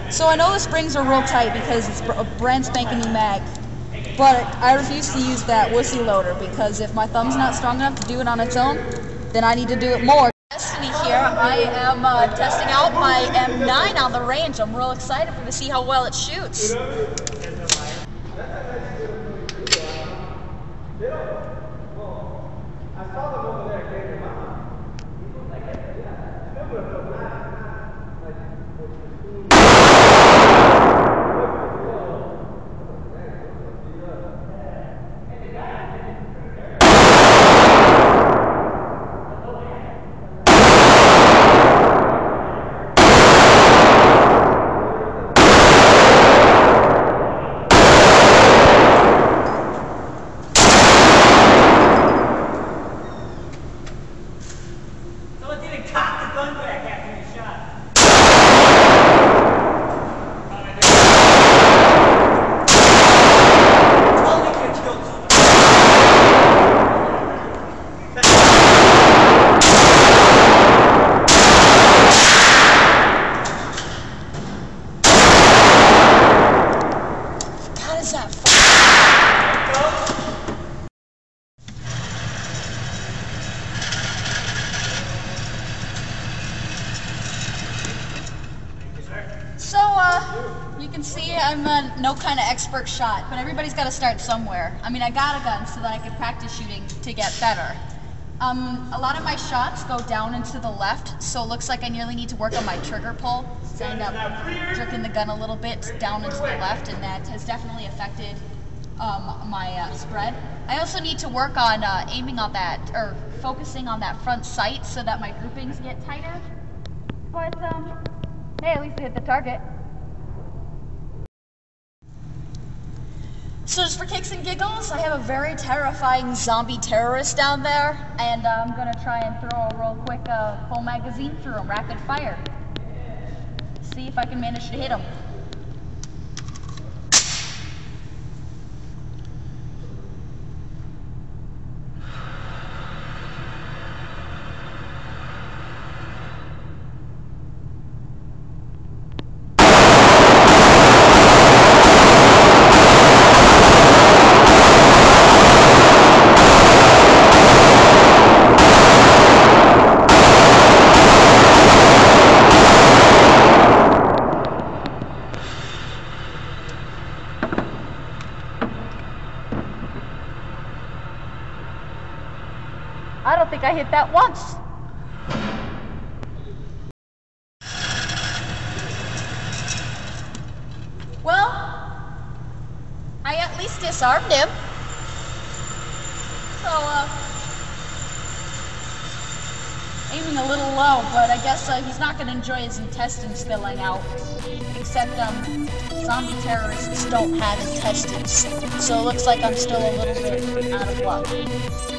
So I know the springs are real tight because it's a brand spanking new mag, but I refuse to use that wussy loader because if my thumb's not strong enough to do it on its own, then I need to do it more. Destiny here, I am testing out my M9 on the range. I'm real excited to see how well it shoots. So, you can see I'm no kind of expert shot, but everybody's got to start somewhere. I mean, I got a gun so that I could practice shooting to get better. A lot of my shots go down and to the left, so it looks like I nearly need to work on my trigger pull. So I end up jerking the gun a little bit down and to the left, and that has definitely affected my spread. I also need to work on aiming on that, or focusing on that front sight so that my groupings get tighter. But, hey, at least I hit the target. So just for kicks and giggles, I have a very terrifying zombie terrorist down there, and I'm going to try and throw a real quick full magazine through him, rapid fire. See if I can manage to hit him. I don't think I hit that once. Well, I at least disarmed him. So, aiming a little low, but I guess he's not going to enjoy his intestines spilling out. Except, zombie terrorists don't have intestines. So it looks like I'm still a little bit out of luck.